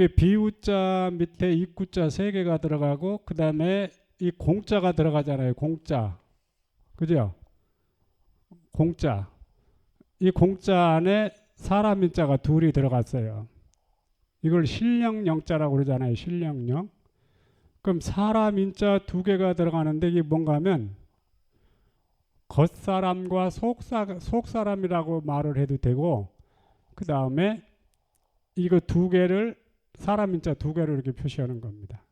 여기 비우자 밑에 입구자 3개가 들어가고 그 다음에 이 공자가 들어가잖아요. 공자. 그죠? 공자. 이 공자 안에 사람 인자가 둘이 들어갔어요. 이걸 신령영자라고 그러잖아요. 신령영. 그럼 사람 인자 2개가 들어가는데 이게 뭔가 하면 겉사람과 속사람이라고 말을 해도 되고 그 다음에 이거 2개를 사람 인자 2개로 이렇게 표시하는 겁니다.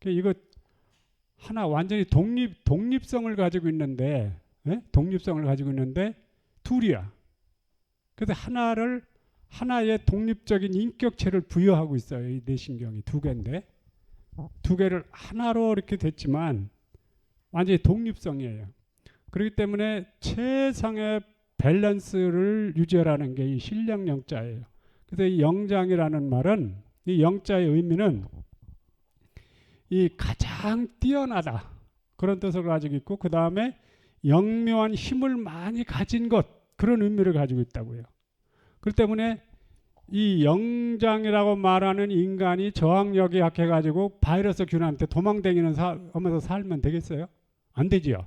이거 하나 완전히 독립성을 가지고 있는데 독립성을 가지고 있는데 둘이야. 그래서 하나의 독립적인 인격체를 부여하고 있어요. 이 내신경이 2개인데 2개를 하나로 이렇게 됐지만 완전히 독립성이에요. 그렇기 때문에 최상의 밸런스를 유지하라는 게 이 신령영자예요. 그래서 이 영장이라는 말은 이 영자의 의미는 이 가장 뛰어나다 그런 뜻을 가지고 있고 그 다음에 영묘한 힘을 많이 가진 것 그런 의미를 가지고 있다고요. 그렇기 때문에 이 영장이라고 말하는 인간이 저항력이 약해가지고 바이러스 균한테 도망다니는 하면서 살면 되겠어요? 안 되지요.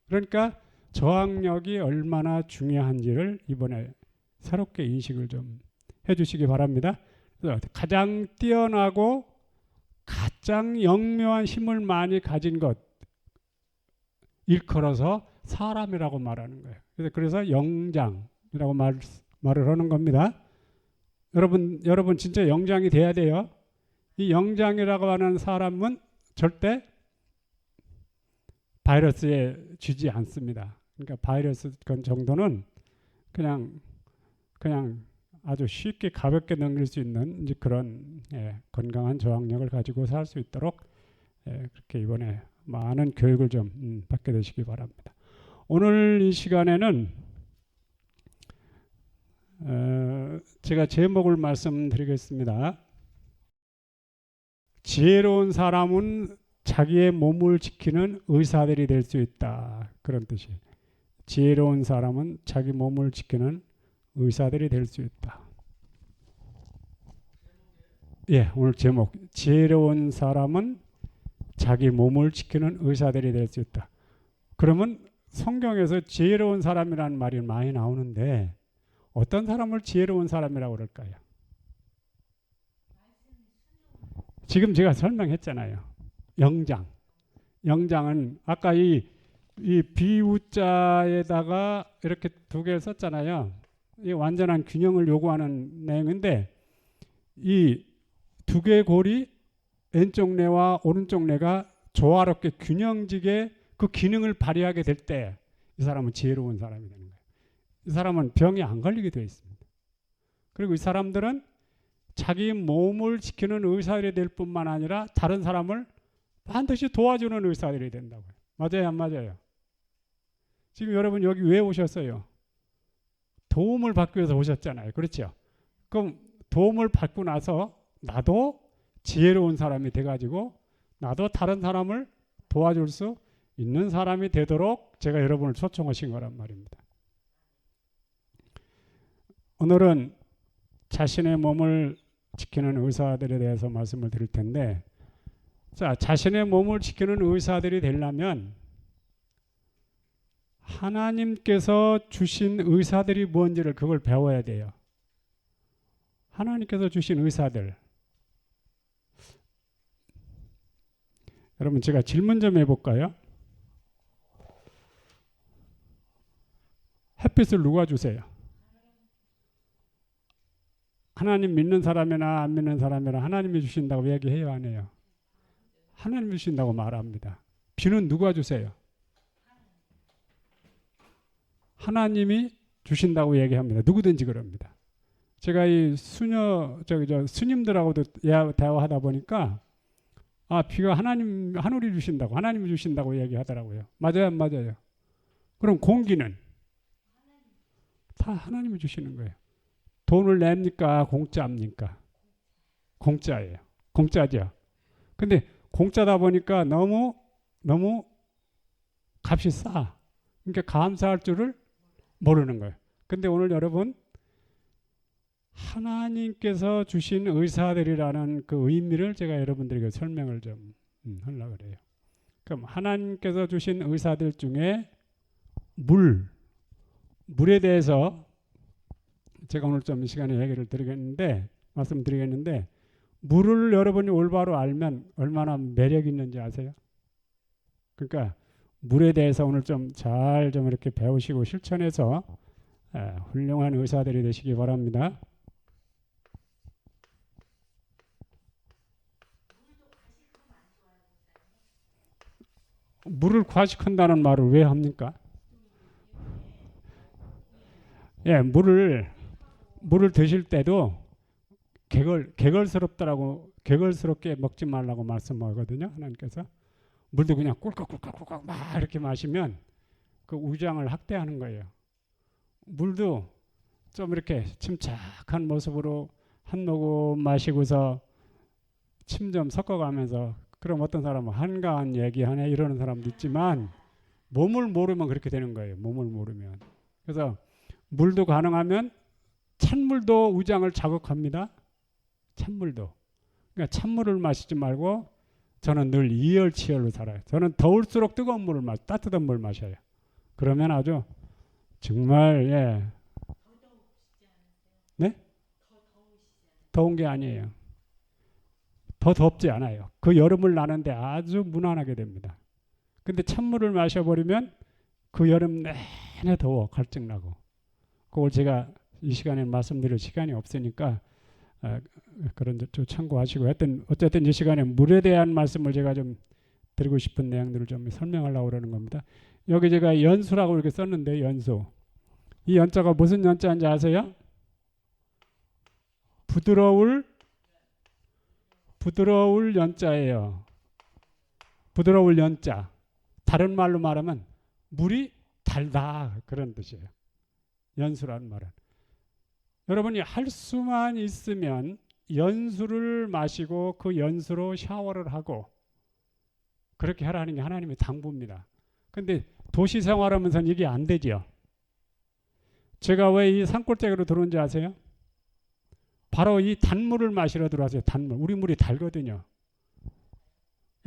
그러니까 저항력이 얼마나 중요한지를 이번에 새롭게 인식을 좀 해주시기 바랍니다. 그래서 가장 뛰어나고 가장 영묘한 힘을 많이 가진 것 일컬어서 사람이라고 말하는 거예요. 그래서 영장이라고 말을 하는 겁니다. 여러분 진짜 영장이 돼야 돼요. 이 영장이라고 하는 사람은 절대 바이러스에 쥐지 않습니다. 그러니까 바이러스 정도는 그냥 아주 쉽게 가볍게 넘길 수 있는 이제 그런 건강한 저항력을 가지고 살 수 있도록 그렇게 이번에 많은 교육을 좀 받게 되시기 바랍니다. 오늘 이 시간에는 제가 제목을 말씀드리겠습니다. 지혜로운 사람은 자기의 몸을 지키는 의사들이 될 수 있다. 그런 뜻이에요. 지혜로운 사람은 자기 몸을 지키는 의사들이 될 수 있다. 예, 오늘 제목 지혜로운 사람은 자기 몸을 지키는 의사들이 될 수 있다. 그러면 성경에서 지혜로운 사람이라는 말이 많이 나오는데 어떤 사람을 지혜로운 사람이라고 그럴까요? 지금 제가 설명했잖아요. 영장은 아까 이 비우자에다가 이렇게 2개를 썼잖아요. 이 완전한 균형을 요구하는 내용인데 이 2개의 골이 왼쪽 뇌와 오른쪽 뇌가 조화롭게 균형지게 그 기능을 발휘하게 될 때 이 사람은 지혜로운 사람이 되는 거예요. 이 사람은 병에 안 걸리게 되어 있습니다. 그리고 이 사람들은 자기 몸을 지키는 의사들이 될 뿐만 아니라 다른 사람을 반드시 도와주는 의사들이 된다고요. 맞아요, 안 맞아요? 지금 여러분 여기 왜 오셨어요? 도움을 받기 위해서 오셨잖아요. 그렇죠? 그럼 도움을 받고 나서 나도 지혜로운 사람이 돼가지고 나도 다른 사람을 도와줄 수 있는 사람이 되도록 제가 여러분을 초청하신 거란 말입니다. 오늘은 자신의 몸을 지키는 의사들에 대해서 말씀을 드릴 텐데 자, 자신의 몸을 지키는 의사들이 되려면 하나님께서 주신 의사들이 뭔지를 그걸 배워야 돼요. 하나님께서 주신 의사들. 여러분 제가 질문 좀 해볼까요? 햇빛을 누가 주세요? 하나님 믿는 사람이나 안 믿는 사람이나 하나님이 주신다고 얘기해요, 안 해요? 하나님이 주신다고 말합니다. 비는 누가 주세요? 하나님이 주신다고 얘기합니다. 누구든지 그럽니다. 제가 이 스님들하고도 대화하다 보니까 비가 하늘이 주신다고, 하나님이 주신다고 얘기하더라고요. 맞아요, 안 맞아요? 그럼 공기는 다 하나님이 주시는 거예요. 돈을 냅니까? 공짜입니까? 공짜예요. 공짜죠. 근데 공짜다 보니까 너무 값이 싸. 그러니까 감사할 줄을 모르는 거예요. 근데 오늘 여러분 하나님께서 주신 의사들이라는 그 의미를 제가 여러분들에게 설명을 좀 하려고 그래요. 그럼 하나님께서 주신 의사들 중에 물에 대해서 제가 오늘 좀 이 시간에 얘기를 말씀드리겠는데 물을 여러분이 올바로 알면 얼마나 매력 있는지 아세요? 그러니까 물에 대해서 오늘 좀 이렇게 배우시고 실천해서 훌륭한 의사들이 되시기 바랍니다. 물을 과식한다는 말을 왜 합니까? 예, 물을 드실 때도 개걸스럽게 먹지 말라고 말씀하거든요. 하나님께서 물도 그냥 꿀꺽꿀꺽꿀꺽 막 이렇게 마시면 그 우장을 학대하는 거예요. 물도 좀 이렇게 침착한 모습으로 한 모금 마시고서 침 좀 섞어가면서, 그럼 어떤 사람은 한가한 얘기하네 이러는 사람도 있지만 몸을 모르면 그렇게 되는 거예요. 몸을 모르면. 그래서 물도 가능하면 찬물도 우장을 자극합니다. 찬물도. 그러니까 찬물을 마시지 말고 저는 늘 이열치열로 살아요. 저는 더울수록 뜨거운 물을 따뜻한 물 마셔요. 그러면 아주 정말 네? 더운 게 아니에요. 더 덥지 않아요. 그 여름을 나는데 아주 무난하게 됩니다. 근데 찬물을 마셔버리면 그 여름 내내 더워 갈증나고. 그걸 제가 이 시간에 말씀드릴 시간이 없으니까 그런 좀 참고하시고, 어쨌든 이 시간에 물에 대한 말씀을 제가 좀 드리고 싶은 내용들을 좀 설명하려고 그러는 겁니다. 여기 제가 연수라고 이렇게 썼는데, 연수. 이 연자가 무슨 연자인지 아세요? 부드러울 연자예요. 부드러울 연자. 다른 말로 말하면 물이 달다 그런 뜻이에요. 연수라는 말은. 여러분이 할 수만 있으면 연수를 마시고 그 연수로 샤워를 하고 그렇게 하라는 게 하나님의 당부입니다. 근데 도시 생활하면서는 이게 안 되죠. 제가 왜 이 산골짜기로 들어온지 아세요? 바로 이 단물을 마시러 들어왔어요. 단물. 우리 물이 달거든요.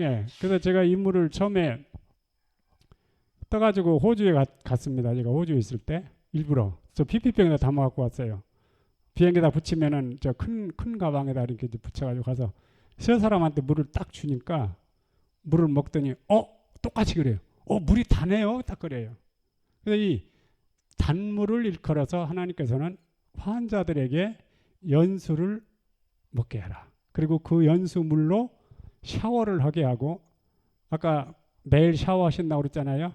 예, 그래서 제가 이 물을 처음에 떠가지고 호주에 갔습니다. 제가 호주에 있을 때 일부러 저 PP병에다 담아 갖고 왔어요. 비행기에다 붙이면은 저 큰 가방에다 이렇게 붙여가지고 가서 세 사람한테 물을 딱 주니까 물을 먹더니 똑같이 그래요. 물이 다네요. 딱 그래요. 그래서 이 단물을 일컬어서 하나님께서는 환자들에게 연수를 먹게 하라. 그리고 그 연수물로 샤워를 하게 하고, 아까 매일 샤워하신다고 그랬잖아요.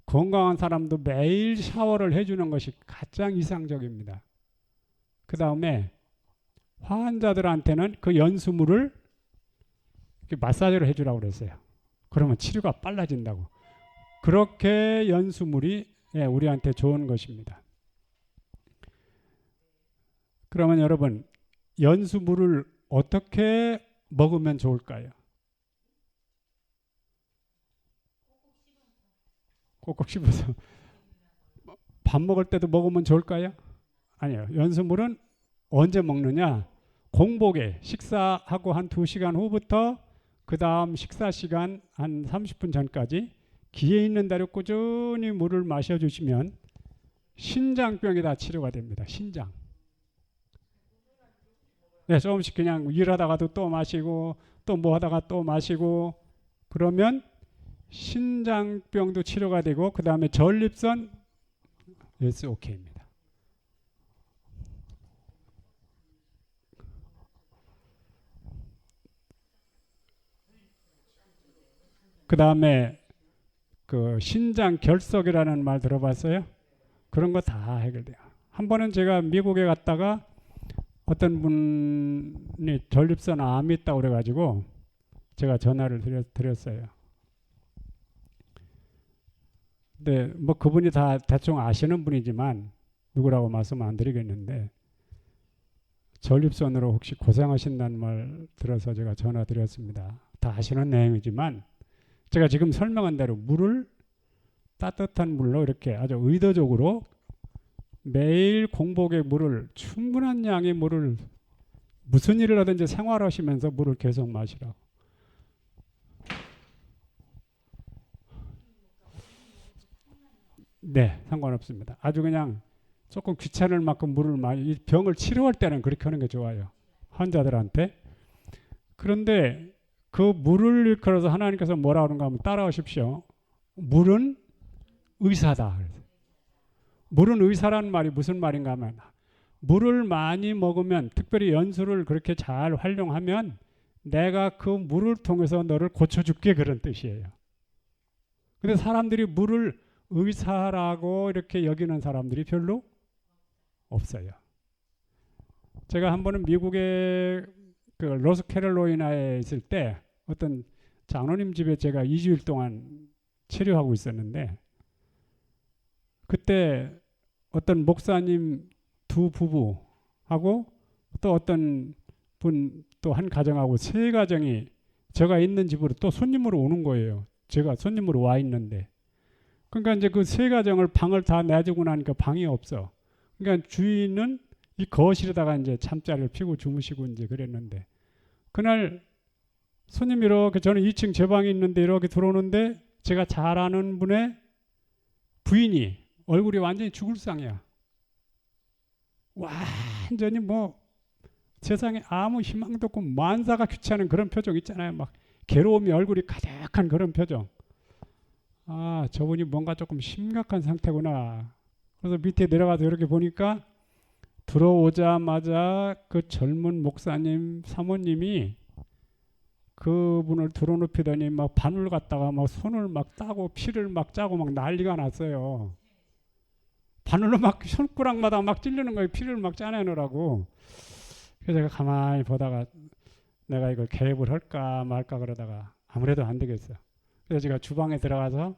건강한 사람도 매일 샤워를 해주는 것이 가장 이상적입니다. 그 다음에 환자들한테는 그 연수물을 이렇게 마사지를 해주라고 그랬어요. 그러면 치료가 빨라진다고. 그렇게 연수물이 우리한테 좋은 것입니다. 그러면 여러분, 연수물을 어떻게 먹으면 좋을까요? 꼭꼭 씹어서. 밥 먹을 때도 먹으면 좋을까요? 아니요. 연수물은 언제 먹느냐? 공복에 식사하고 한 2시간 후부터 그 다음 식사 시간 한 30분 전까지 기회 있는 대로 꾸준히 물을 마셔주시면 신장병이 다 치료가 됩니다. 신장. 네, 조금씩 그냥 일하다가도 또 마시고 또 뭐 하다가 또 마시고 그러면 신장병도 치료가 되고 그 다음에 전립선 SOK입니다. 그 다음에 그 신장 결석이라는 말 들어봤어요? 그런 거 다 해결돼요. 한 번은 제가 미국에 갔다가 어떤 분이 전립선 암이 있다고 그래가지고 제가 전화를 드렸어요. 근데 뭐 그분이 다 대충 아시는 분이지만 누구라고 말씀 안 드리겠는데, 전립선으로 혹시 고생하신다는 말 들어서 제가 전화 드렸습니다. 다 아시는 내용이지만 제가 지금 설명한 대로 물을 따뜻한 물로 이렇게 아주 의도적으로 매일 공복에 물을 충분한 양의 물을 무슨 일을 하든지 생활하시면서 물을 계속 마시라고. 네, 상관없습니다. 아주 그냥 조금 귀찮을 만큼 물을 많이, 이 병을 치료할 때는 그렇게 하는 게 좋아요. 환자들한테. 그런데 그 물을 일컬어서 하나님께서 뭐라 그런가 하면 따라오십시오. 물은 의사다. 물은 의사라는 말이 무슨 말인가 하면 물을 많이 먹으면, 특별히 연수를 그렇게 잘 활용하면 내가 그 물을 통해서 너를 고쳐줄게, 그런 뜻이에요. 근데 사람들이 물을 의사라고 이렇게 여기는 사람들이 별로 없어요. 제가 한 번은 미국의 그 노스캐롤라이나에 있을 때 어떤 장로님 집에 제가 2주일 동안 치료하고 있었는데, 그때 어떤 목사님 두 부부하고 또 어떤 분 또 한 가정하고 세 가정이 제가 있는 집으로 또 손님으로 오는 거예요. 제가 손님으로 와 있는데. 그러니까 이제 그 세 가정을 방을 다 내주고 나니까 방이 없어. 그러니까 주인은 이 거실에다가 이제 잠자리를 피고 주무시고 이제 그랬는데, 그날 손님이 이렇게, 저는 2층 제 방에 있는데 이렇게 들어오는데 제가 잘 아는 분의 부인이 얼굴이 완전히 죽을 상이야. 완전히 뭐 세상에 아무 희망도 없고 만사가 귀찮은 그런 표정 있잖아요. 막 괴로움이 얼굴이 가득한 그런 표정. 아, 저분이 뭔가 조금 심각한 상태구나. 그래서 밑에 내려가서 이렇게 보니까 들어오자마자 그 젊은 목사님 사모님이 그분을 들어눕히더니 막 바늘 갖다가 막 손을 막 따고 피를 막 짜고 막 난리가 났어요. 바늘로 막 손가락마다 막 찔르는 거예요. 피를 막 짜내느라고. 그래서 제가 가만히 보다가 내가 이걸 개입을 할까 말까 그러다가 아무래도 안 되겠어. 그래서 제가 주방에 들어가서,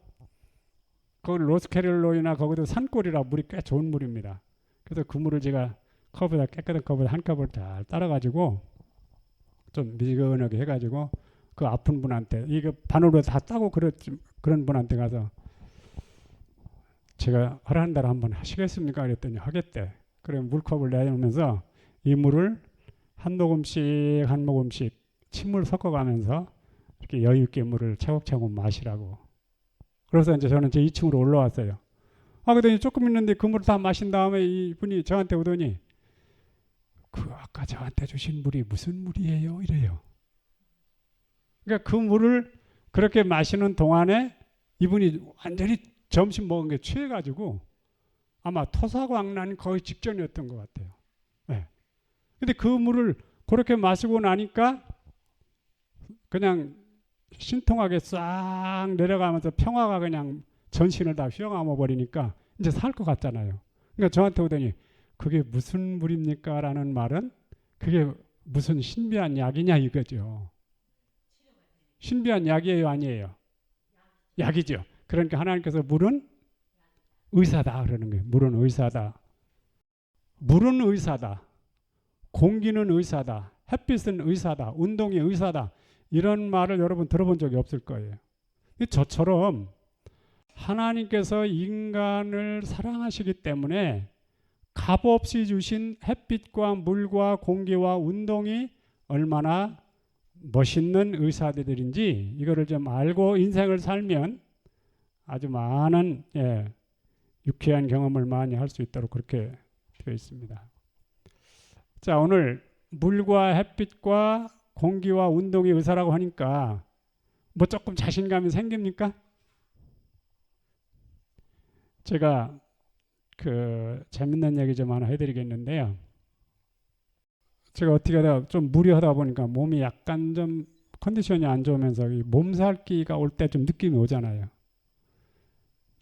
거기 노스캐롤라이나 거기도 산골이라 물이 꽤 좋은 물입니다. 그래서 그 물을 제가 컵에다, 깨끗한 컵에다 한 컵을 잘 따라가지고 좀 미지근하게 해가지고 그 아픈 분한테, 이거 바늘로 다 따고 그런 분한테 가서 제가 허락한 대로 한번 하시겠습니까? 그랬더니 하겠대. 그래 물컵을 내놓으면서 이 물을 한 모금씩 한 모금씩 침을 섞어가면서 이렇게 여유 있게 물을 차곡차곡 마시라고. 그래서 이제 저는 제 2층으로 올라왔어요. 그랬더니 조금 있는데 그 물을 다 마신 다음에 이분이 저한테 오더니, 그 아까 저한테 주신 물이 무슨 물이에요? 이래요. 그러니까 그 물을 그렇게 마시는 동안에 이분이 완전히 점심 먹은 게 취해가지고 아마 토사광난 거의 직전이었던 것 같아요. 네. 근데 그 물을 그렇게 마시고 나니까 그냥 신통하게 싹 내려가면서 평화가 그냥 전신을 다 휘어감아 버리니까 이제 살 것 같잖아요. 그러니까 저한테 오더니, 그게 무슨 물입니까? 라는 말은 그게 무슨 신비한 약이냐 이거죠. 신비한 약이에요, 아니에요? 약이죠. 그러니까 하나님께서 물은 의사다 그러는 거예요. 물은 의사다. 물은 의사다. 공기는 의사다. 햇빛은 의사다. 운동이 의사다. 이런 말을 여러분 들어본 적이 없을 거예요. 저처럼 하나님께서 인간을 사랑하시기 때문에 값없이 주신 햇빛과 물과 공기와 운동이 얼마나 멋있는 의사들인지 이거를 좀 알고 인생을 살면 아주 많은 유쾌한 경험을 많이 할 수 있도록 그렇게 되어 있습니다. 자, 오늘 물과 햇빛과 공기와 운동이 의사라고 하니까 뭐 조금 자신감이 생깁니까? 제가 그 재밌는 얘기 좀 하나 해드리겠는데요. 제가 어떻게 하다 좀 무리하다 보니까 몸이 약간 좀 컨디션이 안 좋으면서 이 몸살기가 올 때 좀 느낌이 오잖아요.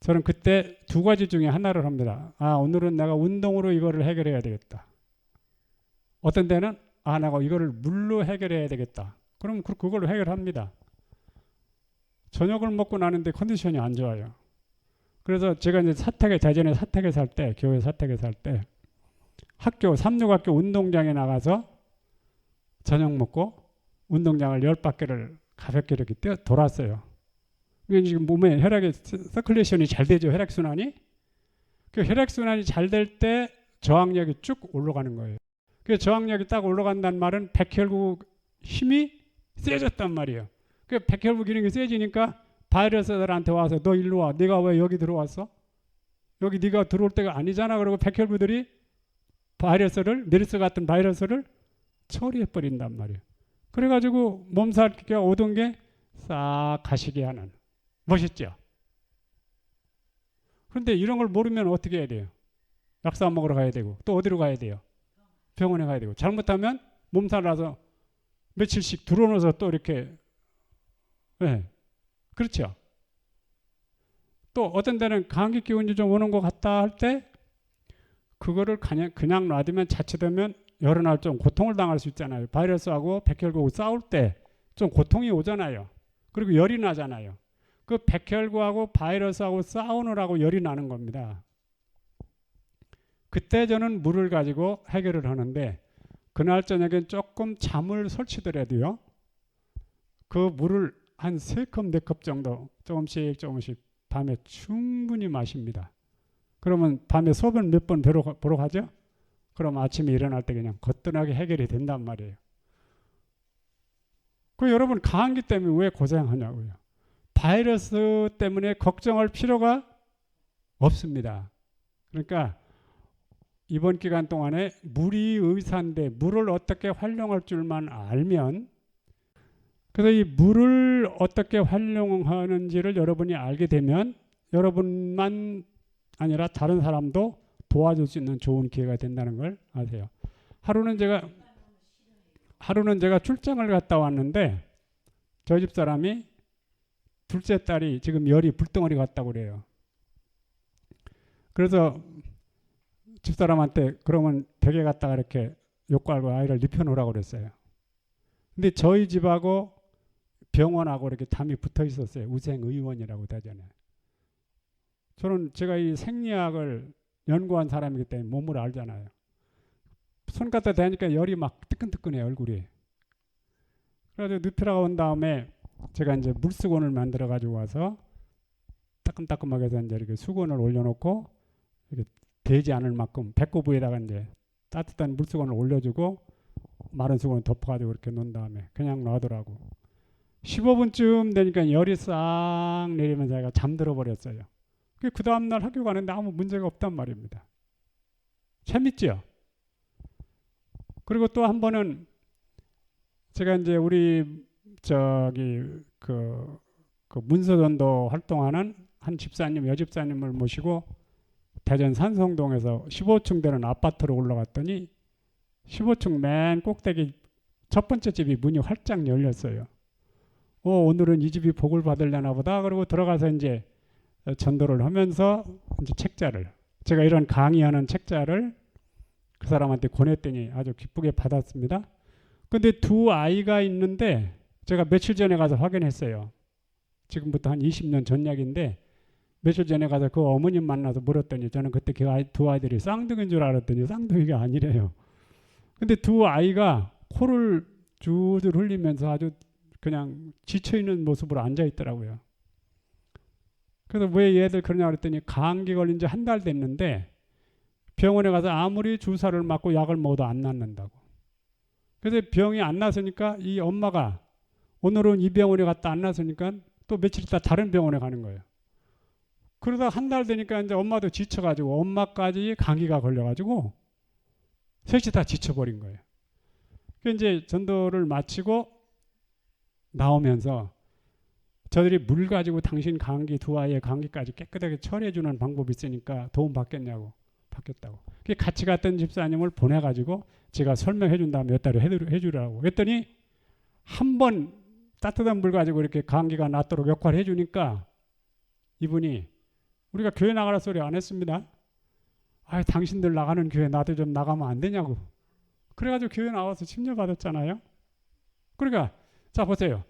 저는 그때 두 가지 중에 하나를 합니다. 오늘은 내가 운동으로 이거를 해결해야 되겠다. 어떤 때는 내가 이거를 물로 해결해야 되겠다. 그럼 그걸로 해결합니다. 저녁을 먹고 나는데 컨디션이 안 좋아요. 그래서 제가 이제 대전에 사택에 살 때, 교회 사택에 살 때 삼육학교 운동장에 나가서 저녁 먹고 운동장을 10바퀴를 가볍게 이렇게 돌았어요. 지금 몸에 혈액의 서큘레이션이 잘 되죠. 혈액순환이. 그 혈액순환이 잘 될 때 저항력이 쭉 올라가는 거예요. 그 저항력이 딱 올라간다는 말은 백혈구 힘이 세졌단 말이에요. 그 백혈구 기능이 세지니까 바이러스들한테 와서 너 일로 와. 네가 왜 여기 들어왔어? 여기 네가 들어올 때가 아니잖아. 그러고 백혈구들이 바이러스를, 메르스 같은 바이러스를 처리해 버린단 말이에요. 그래가지고 몸살기가 오던 게 싹 가시게 하는. 멋있죠? 그런데 이런 걸 모르면 어떻게 해야 돼요? 약사 먹으러 가야 되고 또 어디로 가야 돼요? 병원에 가야 되고 잘못하면 몸살 나서 며칠씩 들어놓아서 또 이렇게 네. 그렇죠? 또 어떤 데는 감기 기운이 좀 오는 것 같다 할 때 그거를 그냥 놔두면 자칫하면 여러 날 좀 고통을 당할 수 있잖아요. 바이러스하고 백혈구하고 싸울 때 좀 고통이 오잖아요. 그리고 열이 나잖아요. 그 백혈구하고 바이러스하고 싸우느라고 열이 나는 겁니다. 그때 저는 물을 가지고 해결을 하는데 그날 저녁엔 조금 잠을 설치더라도요. 그 물을 한 3컵, 4컵 정도 조금씩 밤에 충분히 마십니다. 그러면 밤에 소변 몇 번 보러 가죠? 그럼 아침에 일어날 때 그냥 거뜬하게 해결이 된단 말이에요. 그 여러분 감기 때문에 왜 고생하냐고요. 바이러스 때문에 걱정할 필요가 없습니다. 그러니까 이번 기간 동안에 물이 의사인데 물을 어떻게 활용할 줄만 알면 그래서 이 물을 어떻게 활용하는지를 여러분이 알게 되면 여러분만 아니라 다른 사람도 도와줄 수 있는 좋은 기회가 된다는 걸 아세요. 하루는 제가 출장을 갔다 왔는데 저희 집 사람이 둘째 딸이 지금 열이 불덩어리 갔다고 그래요. 그래서 집사람한테 그러면 댁에 갔다가 이렇게 욕구알고 아이를 눕혀놓으라고 그랬어요. 근데 저희 집하고 병원하고 이렇게 담이 붙어 있었어요. 우생의원이라고 하잖아요. 제가 이 생리학을 연구한 사람이기 때문에 몸을 알잖아요. 손 갖다 대니까 열이 막 뜨끈뜨끈해요, 얼굴이. 그래서 눕히라고 온 다음에 제가 이제 물수건을 만들어 가지고 와서 따끔따끔하게 해서 이제 이렇게 수건을 올려놓고 이렇게 되지 않을 만큼 배꼽 위에다가 이제 따뜻한 물수건을 올려주고 마른 수건을 덮어가지고 이렇게 놓은 다음에 그냥 놔두라고. 15분쯤 되니까 열이 싹 내리면서 제가 잠들어 버렸어요. 그 다음날 학교 가는데 아무 문제가 없단 말입니다. 재밌죠? 그리고 또 한 번은 제가 이제 우리 그 문서전도 활동하는 한 집사님, 여집사님을 모시고 대전 산성동에서 15층 되는 아파트로 올라갔더니 15층 맨 꼭대기 첫 번째 집이 문이 활짝 열렸어요. 오늘은 이 집이 복을 받으려나 보다. 그러고 들어가서 이제 전도를 하면서 이제 책자를 제가 이런 강의하는 책자를 그 사람한테 권했더니 아주 기쁘게 받았습니다. 근데 두 아이가 있는데 제가 며칠 전에 가서 확인했어요. 지금부터 한 20년 전 이야기인데 며칠 전에 가서 그 어머님 만나서 물었더니 저는 그때 그 두 아이들이 쌍둥이인 줄 알았더니 쌍둥이가 아니래요. 근데 두 아이가 코를 줄줄 흘리면서 아주 그냥 지쳐있는 모습으로 앉아있더라고요. 그래서 왜 얘들 그러냐 그랬더니 감기 걸린 지 한 달 됐는데 병원에 가서 아무리 주사를 맞고 약을 먹어도 안 낫는다고. 그래서 병이 안 나서니까 이 엄마가 오늘은 이 병원에 갔다 안 나서니까 또 며칠 있다 다른 병원에 가는 거예요. 그러다 한 달 되니까 이제 엄마도 지쳐가지고 엄마까지 감기가 걸려가지고 셋이 다 지쳐버린 거예요. 그래서 이제 전도를 마치고 나오면서 저들이 물 가지고 당신 감기 두 아이의 감기까지 깨끗하게 처리해주는 방법이 있으니까 도움 받겠냐고. 받겠다고. 같이 갔던 집사님을 보내가지고 제가 설명해 준 다음에 몇 달을 해주라고 했더니 한 번 따뜻한 물 가지고 이렇게 감기가 낫도록 역할을 해주니까 이분이 우리가 교회 나가라 소리 안 했습니다. 당신들 나가는 교회 나도 좀 나가면 안 되냐고. 그래가지고 교회 나와서 침례받았잖아요. 그러니까 자 보세요.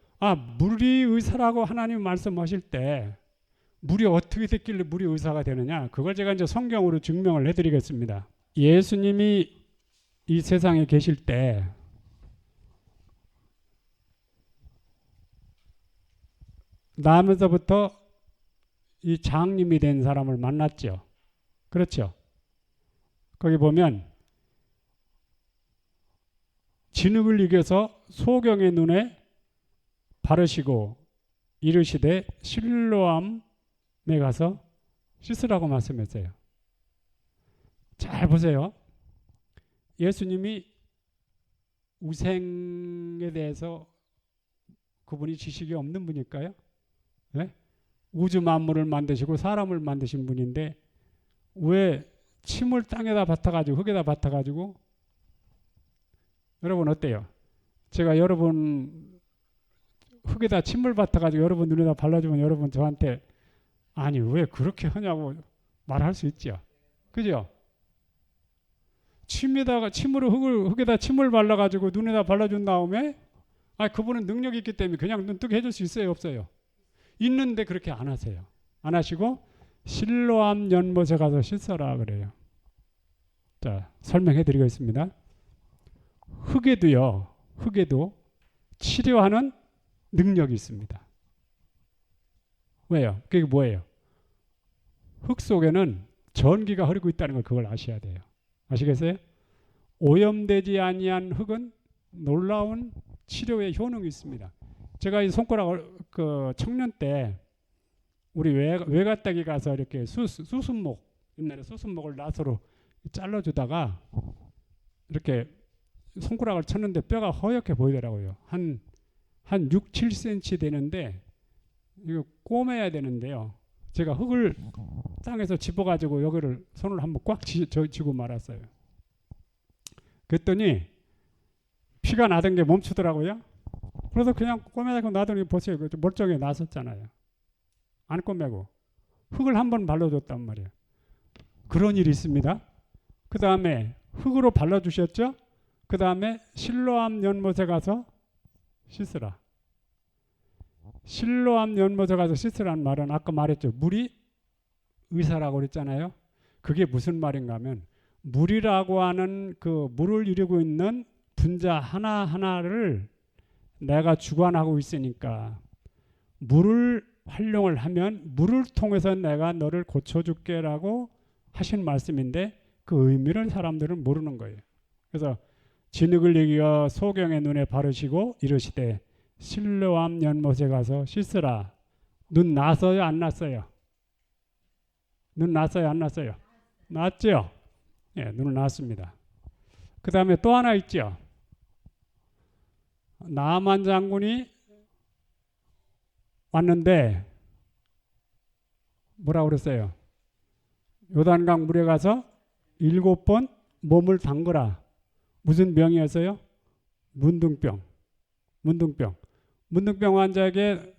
물이 의사라고 하나님 말씀하실 때 물이 어떻게 됐길래 물이 의사가 되느냐. 그걸 제가 이제 성경으로 증명을 해드리겠습니다. 예수님이 이 세상에 계실 때 나면서부터 이 장님이 된 사람을 만났죠. 그렇죠? 거기 보면 진흙을 이겨서 소경의 눈에 바르시고 이르시되 실로암에 가서 씻으라고 말씀했어요. 잘 보세요. 예수님이 우생에 대해서 그분이 지식이 없는 분일까요? 네? 우주 만물을 만드시고 사람을 만드신 분인데 왜 침을 땅에다 뱉어가지고 흙에다 뱉어가지고 여러분 어때요? 제가 여러분 흙에다 침을 뱉어가지고 여러분 눈에다 발라주면 여러분 저한테 아니 왜 그렇게 하냐고 말할 수 있죠. 그죠? 침으로 흙에다 침을 발라가지고 눈에다 발라준 다음에 그분은 능력이 있기 때문에 그냥 눈뜨게 해줄 수 있어요? 없어요? 있는데 그렇게 안 하세요. 안 하시고 실로암 연못에 가서 씻어라 그래요. 자, 설명해 드리겠습니다. 흙에도 치료하는 능력이 있습니다. 왜요? 그게 뭐예요? 흙 속에는 전기가 흐르고 있다는 걸 그걸 아셔야 돼요. 아시겠어요? 오염되지 아니한 흙은 놀라운 치료의 효능이 있습니다. 제가 이 손가락을 청년 때 우리 외가댁에 가서 이렇게 수순목 옛날에 수순목을 나사로 잘라주다가 이렇게 손가락을 쳤는데 뼈가 허옇게 보이더라고요. 한 6, 7cm 되는데 이거 꼬매야 되는데요. 제가 흙을 땅에서 집어가지고 여기를 손을 한번 꽉 쥐고 말았어요. 그랬더니 피가 나던 게 멈추더라고요. 그래서 그냥 꼬매고 나더니 보세요. 멀쩡히 나섰잖아요. 안 꼬매고 흙을 한번 발라줬단 말이에요. 그런 일이 있습니다. 그 다음에 흙으로 발라주셨죠? 그 다음에 실로암 연못에 가서 씻으라. 실로암 연못에 가서 씻으라는 말은 아까 말했죠. 물이 의사라고 그랬잖아요. 그게 무슨 말인가 하면 물이라고 하는 그 물을 이루고 있는 분자 하나하나를 내가 주관하고 있으니까 물을 활용을 하면 물을 통해서 내가 너를 고쳐줄게 라고 하신 말씀인데 그 의미를 사람들은 모르는 거예요. 그래서 진흙을 이겨 소경의 눈에 바르시고 이르시되 실로암 연못에 가서 씻으라. 눈 났어요? 안 났어요? 눈 났어요? 안 났어요? 났죠? 예, 눈을 났습니다. 그 다음에 또 하나 있죠. 나만 장군이 왔는데 뭐라고 그랬어요? 요단강 물에 가서 7번 몸을 담그라. 무슨 병이었어요? 문둥병 환자에게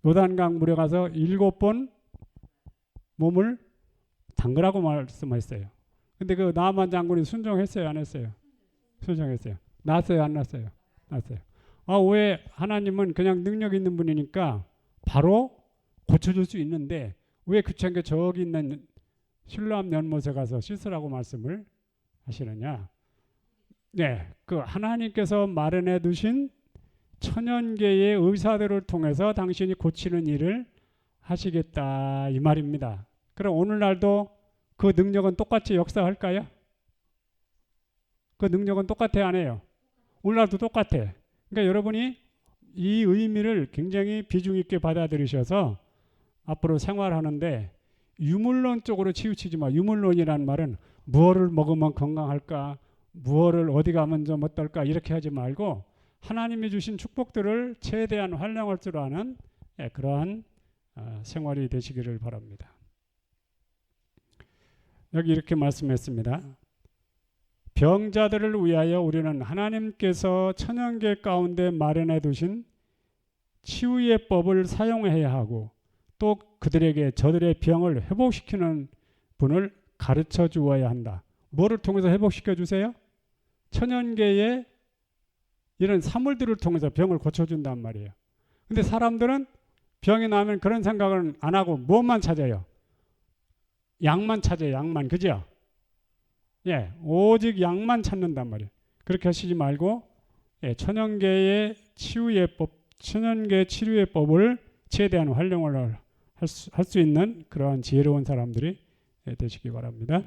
요단강 물에 가서 7번 몸을 담그라고 말씀했어요. 근데 그 나만 장군이 순종했어요? 안 했어요? 순종했어요. 났어요? 안 났어요? 났어요. 왜 하나님은 그냥 능력 있는 분이니까 바로 고쳐줄 수 있는데 왜 귀찮게 저기 있는 실로암 연못에 가서 씻으라고 말씀을 하시느냐? 네, 그 하나님께서 마련해 두신 천연계의 의사들을 통해서 당신이 고치는 일을 하시겠다 이 말입니다. 그럼 오늘날도 그 능력은 똑같이 역사할까요? 그 능력은 똑같아요, 안 해요? 오늘날도 똑같아. 그러니까 여러분이 이 의미를 굉장히 비중 있게 받아들이셔서 앞으로 생활하는데 유물론 쪽으로 치우치지 마. 유물론이라는 말은 무엇을 먹으면 건강할까, 무엇을 어디 가면 좀 어떨까 이렇게 하지 말고 하나님이 주신 축복들을 최대한 활용할 줄 아는 그러한 생활이 되시기를 바랍니다. 여기 이렇게 말씀했습니다. 병자들을 위하여 우리는 하나님께서 천연계 가운데 마련해 두신 치유의 법을 사용해야 하고 또 그들에게 저들의 병을 회복시키는 분을 가르쳐 주어야 한다. 뭐를 통해서 회복시켜 주세요? 천연계의 이런 사물들을 통해서 병을 고쳐준단 말이에요. 근데 사람들은 병이 나면 그런 생각을 안 하고 무엇만 찾아요? 약만 찾아요. 약만. 그죠? 예, 오직 약만 찾는단 말이에요. 그렇게 하시지 말고 천연계의 치유의 법, 천연계 치료의 법을 최대한 활용을 할 수 있는 그러한 지혜로운 사람들이 되시기 바랍니다.